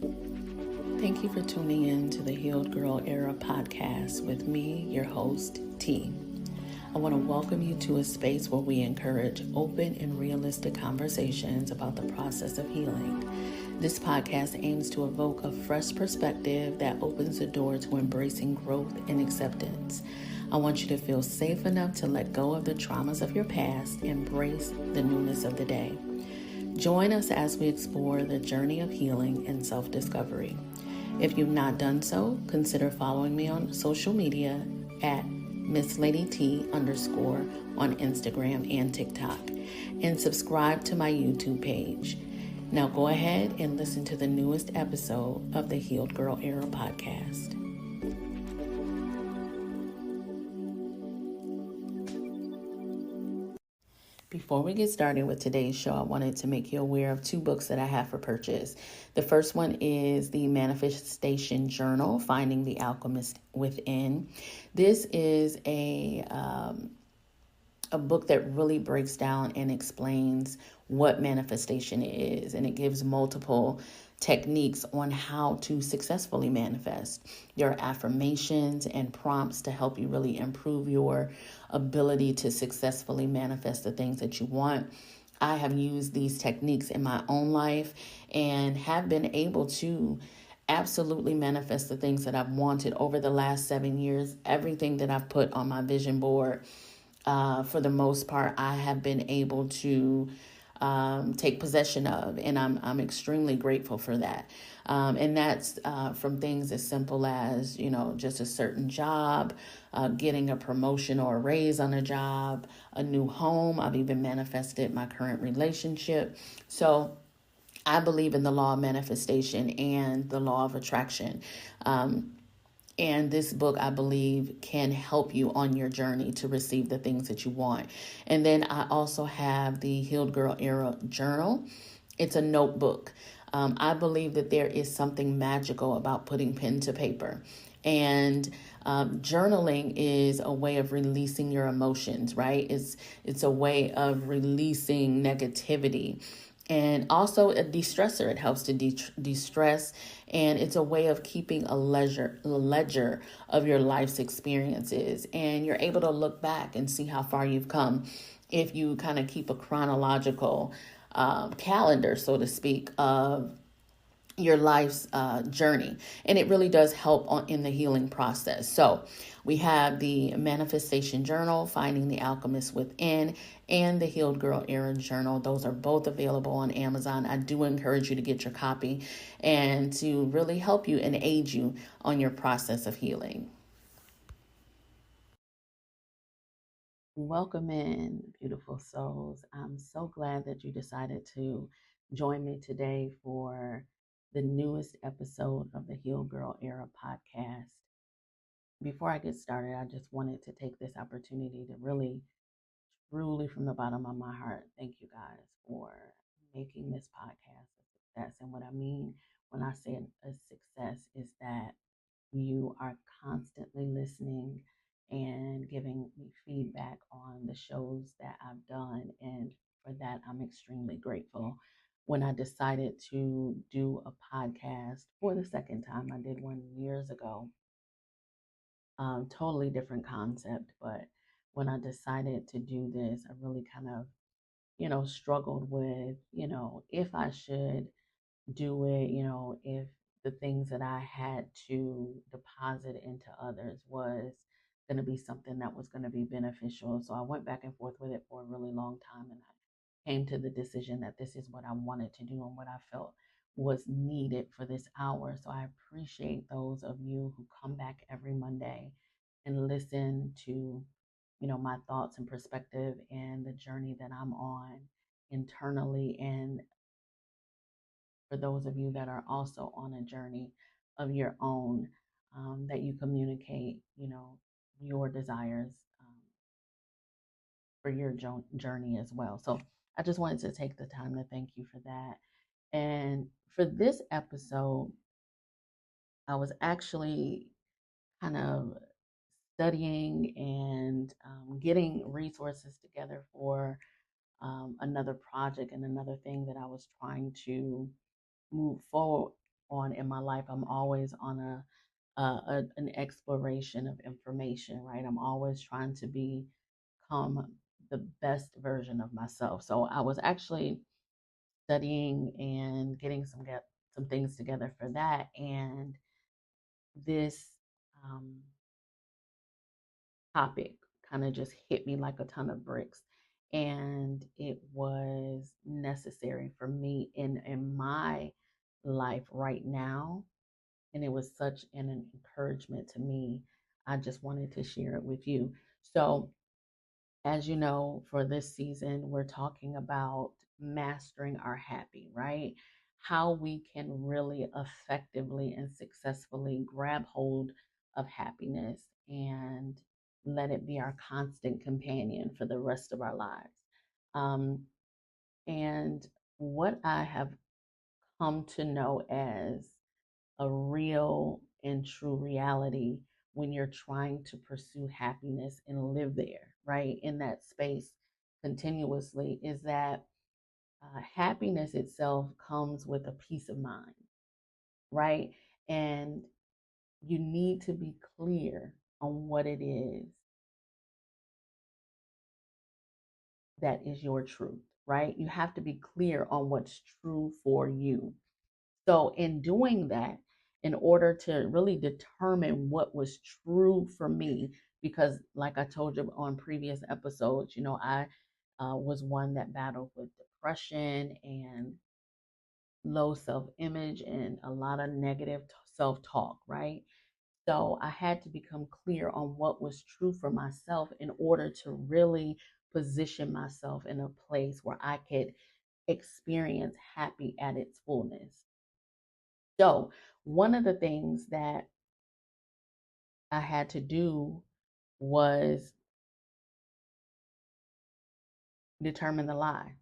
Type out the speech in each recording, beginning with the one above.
Thank you for tuning in to the Healed Girl Era podcast with me, your host, T. I want to welcome you to a space where we encourage open and realistic conversations about the process of healing. This podcast aims to evoke a fresh perspective that opens the door to embracing growth and acceptance. I want you to feel safe enough to let go of the traumas of your past, embrace the newness of the day. Join us as we explore the journey of healing and self-discovery. If you've not done so, consider following me on social media at MsLadyT_ on Instagram and TikTok, and subscribe to my YouTube page. Now go ahead and listen to the newest episode of the Healed Girl Era podcast. Before we get started with today's show, I wanted to make you aware of two books that I have for purchase. The first one is the Manifestation Journal, Finding the Alchemist Within. This is a book that really breaks down and explains what manifestation is, and it gives multiple techniques on how to successfully manifest. There are affirmations and prompts to help you really improve your ability to successfully manifest the things that you want. I have used these techniques in my own life and have been able to absolutely manifest the things that I've wanted over the last 7 years. Everything that I've put on my vision board, for the most part, I have been able to take possession of, and I'm extremely grateful for that. And that's from things as simple as, just a certain job, getting a promotion or a raise on a job, a new home. I've even manifested my current relationship. So I believe in the law of manifestation and the law of attraction. And this book, I believe, can help you on your journey to receive the things that you want. And then I also have the Healed Girl Era Journal. It's a notebook. I believe that there is something magical about putting pen to paper. And journaling is a way of releasing your emotions, right? It's a way of releasing negativity. And also a de-stressor. It helps to de-stress, and it's a way of keeping a ledger of your life's experiences. And you're able to look back and see how far you've come if you kind of keep a chronological calendar, so to speak, of your life's journey. And it really does help in the healing process. So we have the Manifestation Journal, Finding the Alchemist Within, and the Healed Girl Era Journal. Those are both available on Amazon. I do encourage you to get your copy and to really help you and aid you on your process of healing. Welcome in, beautiful souls. I'm so glad that you decided to join me today for the newest episode of the Heal Girl Era podcast. Before I get started, I just wanted to take this opportunity to really, truly, from the bottom of my heart, thank you guys for making this podcast a success. And what I mean when I say a success is that you are constantly listening and giving me feedback on the shows that I've done. And for that, I'm extremely grateful. When I decided to do a podcast for the second time, I did one years ago, totally different concept. But when I decided to do this, I really kind of, struggled with, if I should do it, if the things that I had to deposit into others was going to be something that was going to be beneficial. So I went back and forth with it for a really long time, and I came to the decision that this is what I wanted to do and what I felt was needed for this hour. So I appreciate those of you who come back every Monday and listen to, my thoughts and perspective and the journey that I'm on internally, and for those of you that are also on a journey of your own, that you communicate, your desires for your journey as well. So I just wanted to take the time to thank you for that. And for this episode, I was actually kind of studying and getting resources together for another project and another thing that I was trying to move forward on in my life. I'm always on an exploration of information, right? I'm always trying to become the best version of myself. So I was actually studying and getting some things together for that, and this um, topic kind of just hit me like a ton of bricks, and it was necessary for me in my life right now, and it was such an encouragement to me. I just wanted to share it with you. So, as you know, for this season, we're talking about mastering our happy, right? How we can really effectively and successfully grab hold of happiness and let it be our constant companion for the rest of our lives. Um, and what I have come to know as a real and true reality when you're trying to pursue happiness and live there, right? In that space continuously, is that happiness itself comes with a peace of mind, right? And you need to be clear on what it is that is your truth, right? You have to be clear on what's true for you. So, in doing that, in order to really determine what was true for me, because like I told you on previous episodes, I was one that battled with depression and low self image and a lot of negative self talk, right? So, I had to become clear on what was true for myself in order to really position myself in a place where I could experience happy at its fullness. So, one of the things that I had to do was determine the lie,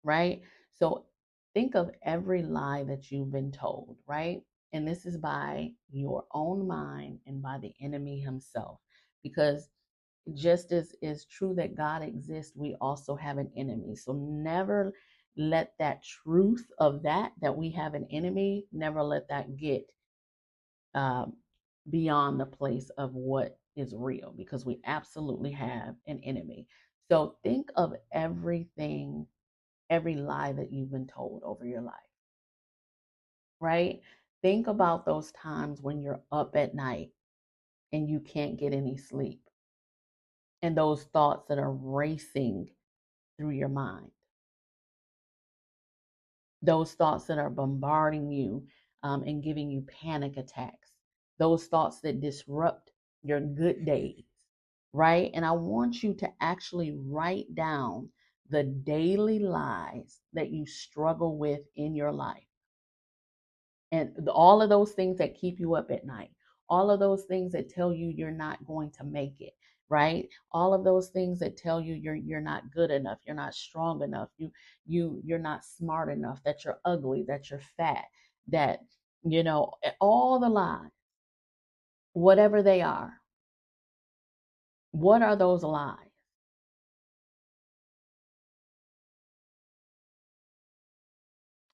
right? So, think of every lie that you've been told, right? And this is by your own mind and by the enemy himself. Because just as is true that God exists, we also have an enemy. So, never let that truth of that we have an enemy, never let that get um, beyond the place of what is real, because we absolutely have an enemy. So think of everything, every lie that you've been told over your life, right? Think about those times when you're up at night and you can't get any sleep, and those thoughts that are racing through your mind, those thoughts that are bombarding you and giving you panic attacks, those thoughts that disrupt your good days, right? And I want you to actually write down the daily lies that you struggle with in your life. And all of those things that keep you up at night, all of those things that tell you you're not going to make it, right? All of those things that tell you you're not good enough, you're not strong enough, you're not smart enough, that you're ugly, that you're fat, that all the lies, whatever they are. What are those lies?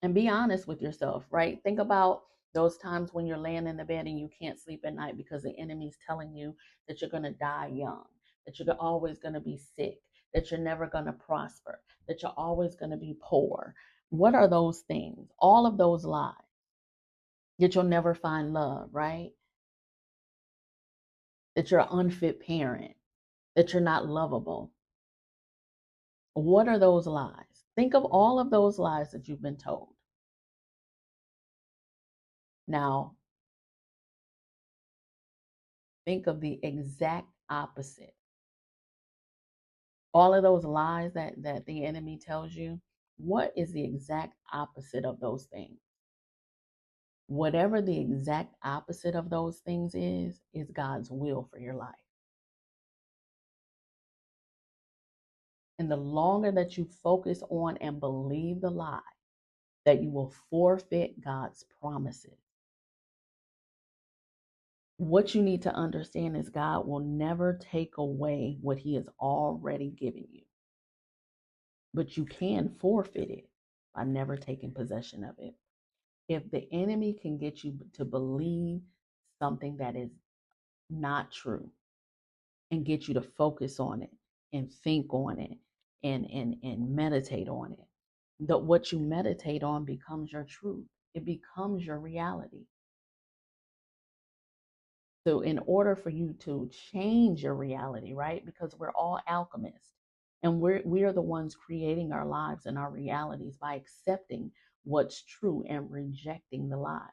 And be honest with yourself, right? Think about those times when you're laying in the bed and you can't sleep at night because the enemy's telling you that you're going to die young, that you're always going to be sick, that you're never going to prosper, that you're always going to be poor. What are those things? All of those lies. That you'll never find love, right? That you're an unfit parent, that you're not lovable. What are those lies? Think of all of those lies that you've been told. Now, think of the exact opposite. All of those lies that the enemy tells you, what is the exact opposite of those things? Whatever the exact opposite of those things is God's will for your life. And the longer that you focus on and believe the lie, that you will forfeit God's promises. What you need to understand is God will never take away what he has already given you. But you can forfeit it by never taking possession of it. If the enemy can get you to believe something that is not true and get you to focus on it and think on it and meditate on it, that what you meditate on becomes your truth. It becomes your reality. So in order for you to change your reality, right? Because we're all alchemists and we are the ones creating our lives and our realities by accepting what's true and rejecting the lie.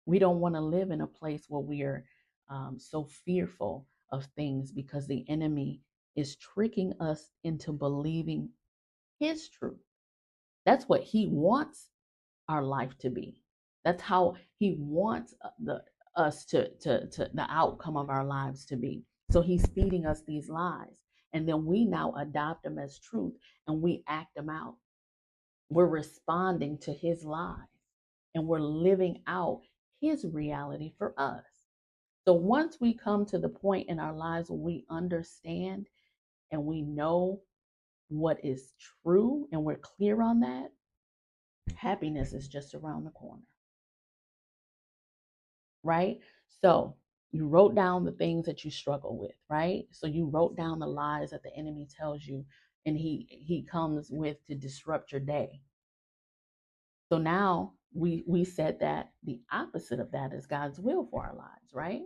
We don't want to live in a place where we're so fearful of things because the enemy is tricking us into believing his truth. That's what he wants our life to be. That's how he wants us to the outcome of our lives to be. So he's feeding us these lies. And then we now adopt them as truth and we act them out. We're responding to his lies and we're living out his reality for us. So once we come to the point in our lives where we understand and we know what is true and we're clear on that, happiness is just around the corner. Right? So you wrote down the things that you struggle with, right? So you wrote down the lies that the enemy tells you and he comes with to disrupt your day. So now we said that the opposite of that is God's will for our lives, right?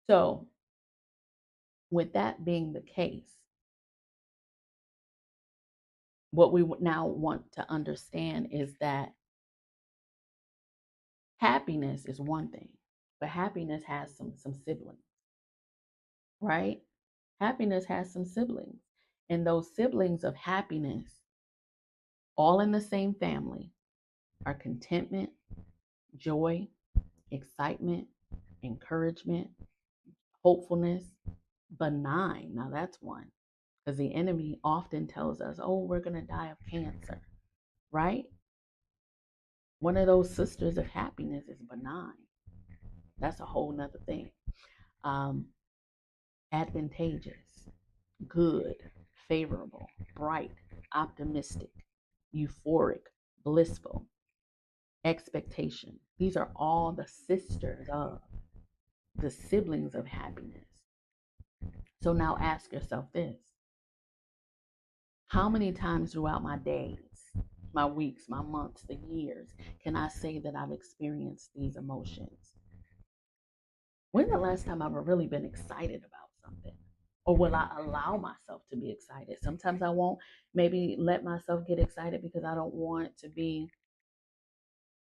So with that being the case, what we now want to understand is that happiness is one thing, but happiness has some siblings, right? Happiness has some siblings, and those siblings of happiness, all in the same family, are contentment, joy, excitement, encouragement, hopefulness, benign. Now that's one, because the enemy often tells us, oh, we're going to die of cancer, right? One of those sisters of happiness is benign. That's a whole nother thing. Um, Advantageous, good, favorable, bright, optimistic, euphoric, blissful, expectation. These are all the sisters of, the siblings of happiness. So now ask yourself this: how many times throughout my days, my weeks, my months, the years, can I say that I've experienced these emotions? When's the last time I've really been excited about something? Or will I allow myself to be excited? Sometimes I won't maybe let myself get excited because I don't want to be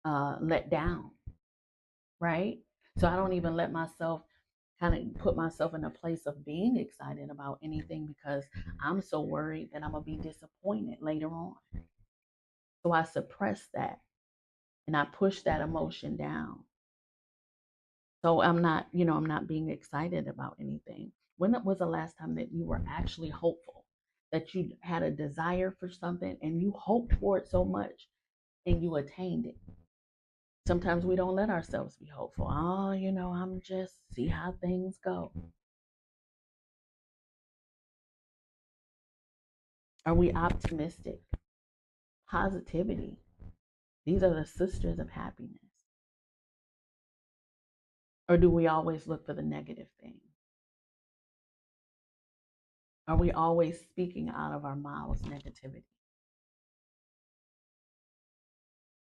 let down, right? So I don't even let myself kind of put myself in a place of being excited about anything because I'm so worried that I'm going to be disappointed later on. So I suppress that and I push that emotion down. So I'm not being excited about anything. When was the last time that you were actually hopeful, that you had a desire for something and you hoped for it so much and you attained it? Sometimes we don't let ourselves be hopeful. Oh, I'm just see how things go. Are we optimistic? Positivity. These are the sisters of happiness. Or do we always look for the negative thing? Are we always speaking out of our mouths negativity?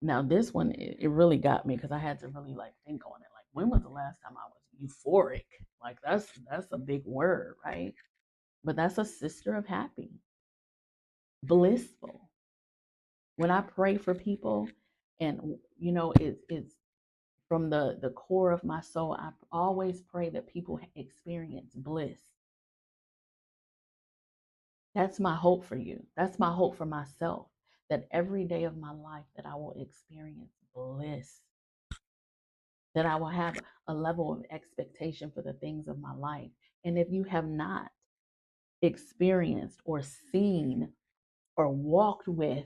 Now this one, it really got me because I had to really like think on it. Like, when was the last time I was euphoric? Like that's a big word, right? But that's a sister of happy, blissful. When I pray for people, and it's from the core of my soul, I always pray that people experience bliss. That's my hope for you. That's my hope for myself, that every day of my life that I will experience bliss, that I will have a level of expectation for the things of my life. And if you have not experienced or seen or walked with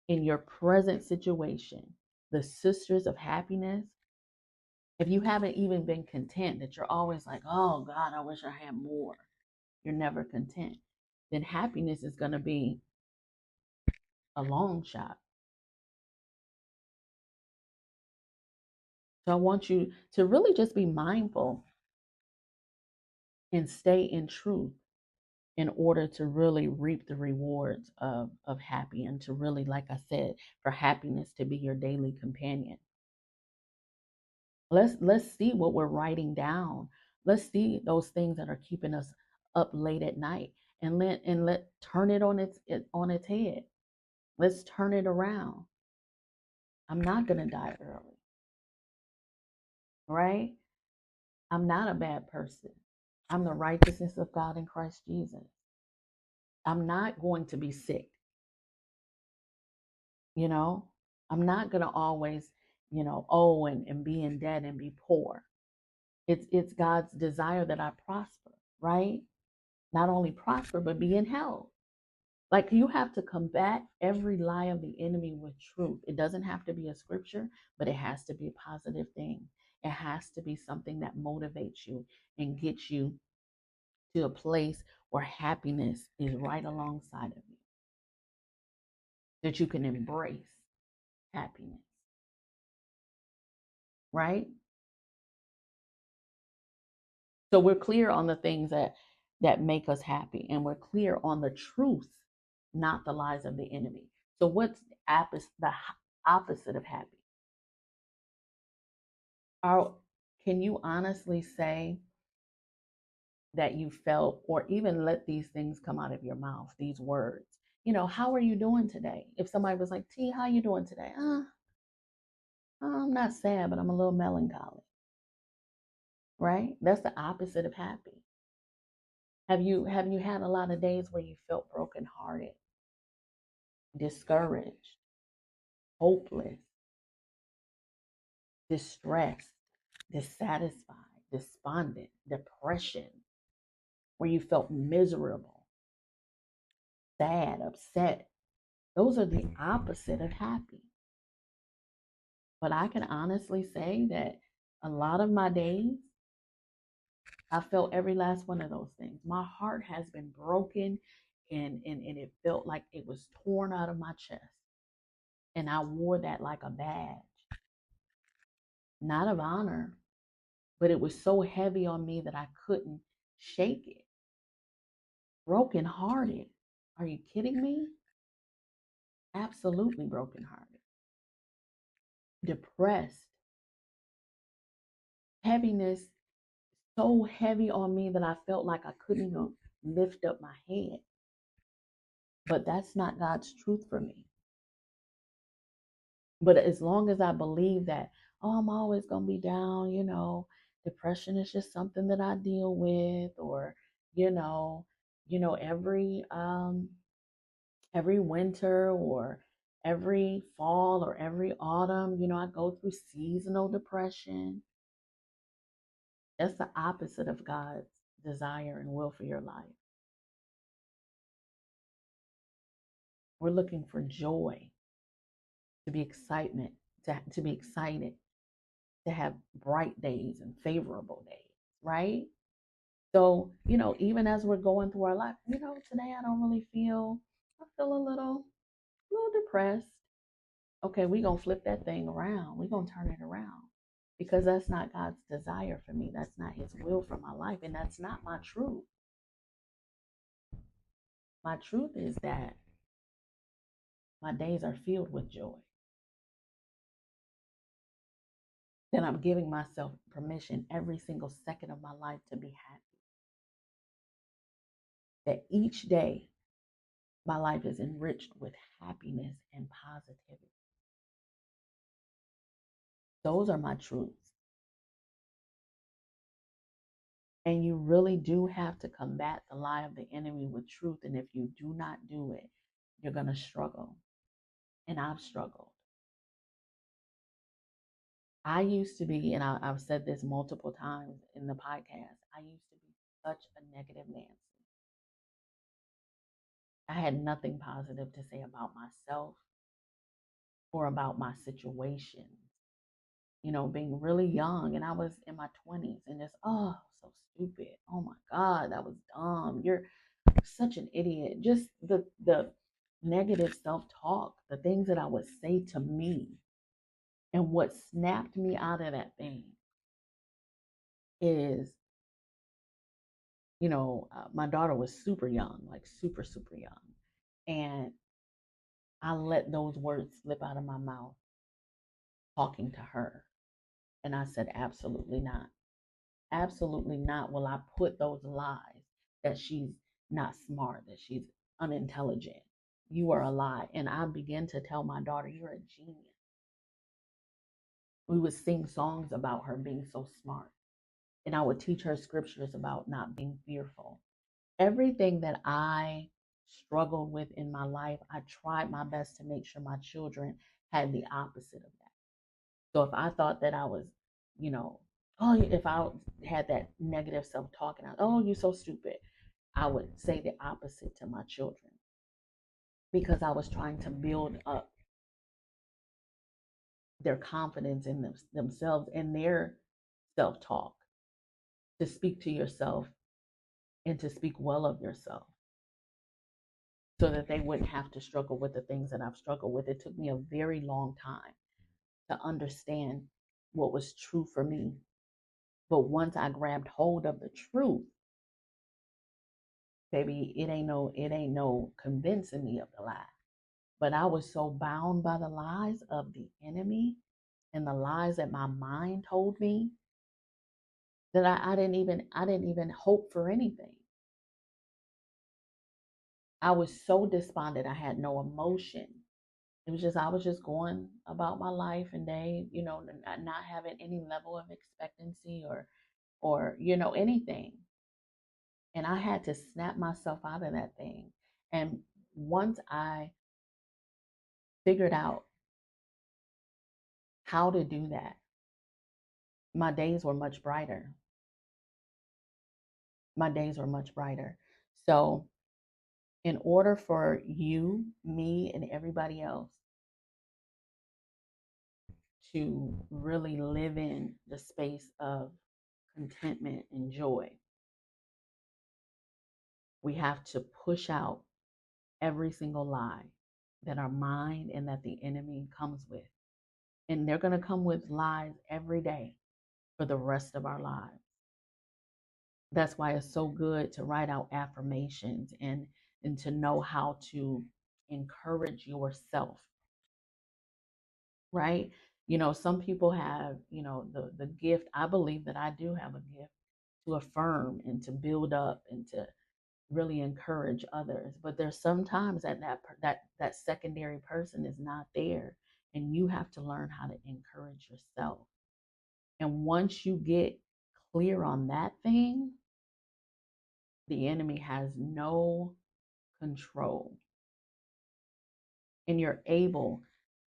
in your present situation the sisters of happiness, if you haven't even been content, that you're always like, oh God, I wish I had more, you're never content, then happiness is going to be a long shot. So I want you to really just be mindful and stay in truth in order to really reap the rewards of happy, and to really, like I said, for happiness to be your daily companion. Let's see what we're writing down. Let's see those things that are keeping us up late at night, and let turn it on its head. Let's turn it around. I'm not gonna die early, right? I'm not a bad person. I'm the righteousness of God in Christ Jesus. I'm not going to be sick, you know. I'm not gonna always, owe and be in debt and be poor. It's God's desire that I prosper, right? Not only prosper, but be in health. Like, you have to combat every lie of the enemy with truth. It doesn't have to be a scripture, but it has to be a positive thing. It has to be something that motivates you and gets you to a place where happiness is right alongside of you, that you can embrace happiness, right? So we're clear on the things that make us happy, and we're clear on the truth, not the lies of the enemy. So what's the opposite of happy? Are, can you honestly say that you felt, or even let these things come out of your mouth, these words? How are you doing today? If somebody was like, T, how you doing today? I'm not sad, but I'm a little melancholy, right? That's the opposite of happy. Have you had a lot of days where you felt brokenhearted, discouraged, hopeless, distressed, dissatisfied, despondent, depression, where you felt miserable, sad, upset? Those are the opposite of happy. But I can honestly say that a lot of my days, I felt every last one of those things. My heart has been broken, and it felt like it was torn out of my chest. And I wore that like a badge, not of honor, but it was so heavy on me that I couldn't shake it. Brokenhearted. Are you kidding me? Absolutely brokenhearted. Depressed. Heaviness so heavy on me that I felt like I couldn't even lift up my head. But that's not God's truth for me. But as long as I believe that, oh, I'm always going to be down, depression is just something that I deal with, or, you know, every winter, or every fall, or every autumn, I go through seasonal depression. That's the opposite of God's desire and will for your life. We're looking for joy, to be excitement, to be excited, to have bright days and favorable days, right? So, even as we're going through our life, today I feel a little depressed. Okay, we're going to flip that thing around. We're going to turn it around, because that's not God's desire for me. That's not his will for my life. And that's not my truth. My truth is that my days are filled with joy. Then I'm giving myself permission every single second of my life to be happy. That each day my life is enriched with happiness and positivity. Those are my truths. And you really do have to combat the lie of the enemy with truth. And if you do not do it, you're going to struggle. And I've struggled. I used to be, and I've said this multiple times in the podcast, I used to be such a negative Nancy. I had nothing positive to say about myself or about my situation. Being really young, and I was in my 20s, and just, oh, so stupid. Oh my God, that was dumb. Such an idiot. Just the negative self-talk, the things that I would say to me. And what snapped me out of that thing is, my daughter was super young, like super, super young. And I let those words slip out of my mouth talking to her. And I said, absolutely not. Absolutely not will I put those lies that she's not smart, that she's unintelligent. You are a lie. And I began to tell my daughter, you're a genius. We would sing songs about her being so smart. And I would teach her scriptures about not being fearful. Everything that I struggled with in my life, I tried my best to make sure my children had the opposite of that. So if I thought that I was, you know, if I had that negative self-talk and oh, you're so stupid, I would say the opposite to my children because I was trying to build up their confidence in themselves and their self-talk, to speak to yourself and to speak well of yourself so that they wouldn't have to struggle with the things that I've struggled with. It took me a very long time to understand what was true for me. But once I grabbed hold of the truth, baby, it ain't no convincing me of the lie. But I was so bound by the lies of the enemy and the lies that my mind told me that I didn't even hope for anything. I was so despondent. I had no emotion. It was just I was just going about my life and they, not having any level of expectancy or anything. And I had to snap myself out of that thing. And once I figured out how to do that, my days were much brighter. My days were much brighter. So, in order for you, me, and everybody else to really live in the space of contentment and joy, we have to push out every single lie that our mind and that the enemy comes with. And they're going to come with lies every day for the rest of our lives. That's why it's so good to write out affirmations and to know how to encourage yourself, right? Some people have, the gift. I believe that I do have a gift to affirm and to build up and to really encourage others. But there's sometimes that secondary person is not there, and you have to learn how to encourage yourself. And once you get clear on that thing, the enemy has no control. And you're able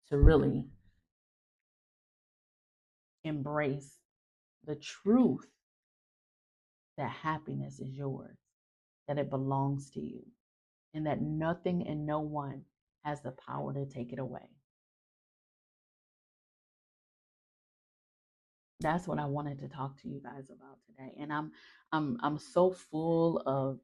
to really embrace the truth that happiness is yours, that it belongs to you, and that nothing and no one has the power to take it away. That's what I wanted to talk to you guys about today. And I'm so full of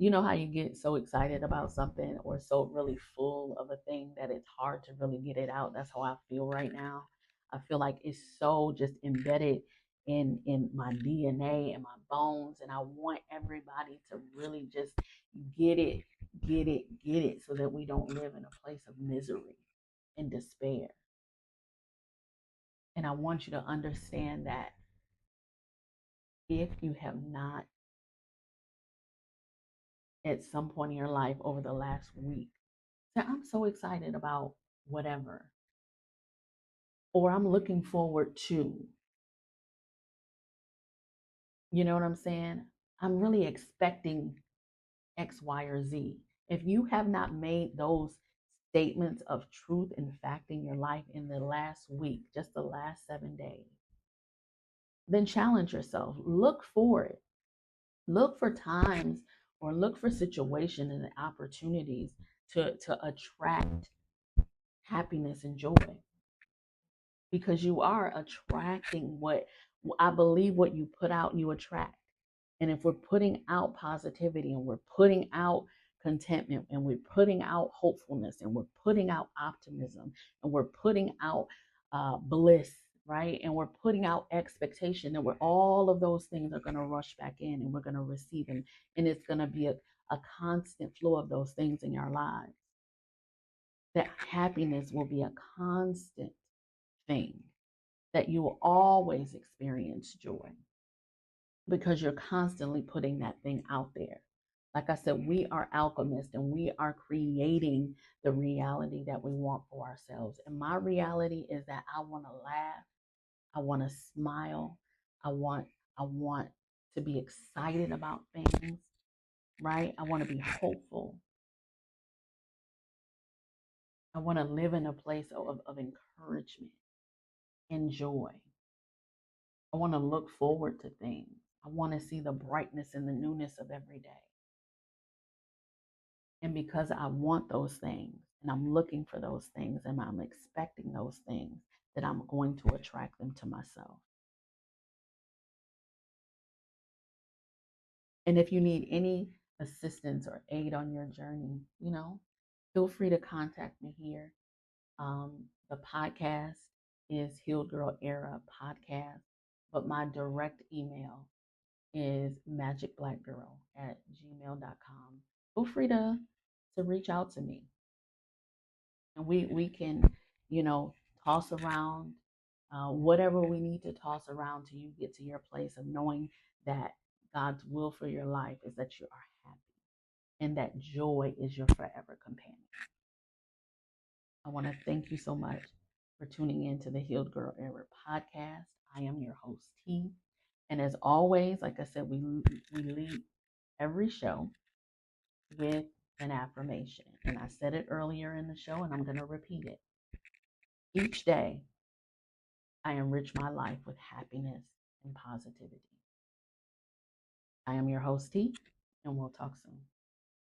how you get so excited about something or so really full of a thing that it's hard to really get it out. That's how I feel right now. I feel like it's so just embedded in my DNA and my bones, and I want everybody to really just get it, get it so that we don't live in a place of misery and despair. And I want you to understand that if you have not at some point in your life over the last week said, I'm so excited about whatever, or I'm looking forward to, you know what I'm saying? I'm really expecting X, Y, or Z. If you have not made those statements of truth and fact in your life in the last week, just the last 7 days, then challenge yourself. Look for it. Look for times or look for situations and opportunities to attract happiness and joy, because you are attracting what I believe. What you put out, you attract. And if we're putting out positivity and we're putting out contentment and we're putting out hopefulness and we're putting out optimism and we're putting out bliss, right? And we're putting out expectation, and we're all of those things are going to rush back in and we're going to receive them. And it's going to be a constant flow of those things in your lives. That happiness will be a constant thing, that you will always experience joy because you're constantly putting that thing out there. Like I said, we are alchemists and we are creating the reality that we want for ourselves. And my reality is that I want to laugh, I want to smile, I want I want to be excited about things, right? I want to be hopeful. I want to live in a place of encouragement and joy. I want to look forward to things. I want to see the brightness and the newness of every day. And because I want those things and I'm looking for those things and I'm expecting those things, that I'm going to attract them to myself. And if you need any assistance or aid on your journey, feel free to contact me here. The podcast is Healed Girl Era Podcast, but my direct email is magicblackgirl@gmail.com. Feel free to reach out to me, and we can, toss around whatever we need to toss around till you get to your place of knowing that God's will for your life is that you are happy and that joy is your forever companion. I want to thank you so much for tuning in to the Healed Girl Era podcast. I am your host, T. And as always, like I said, we lead every show with an affirmation. And I said it earlier in the show, and I'm going to repeat it. Each day, I enrich my life with happiness and positivity. I am your host, T, and we'll talk soon.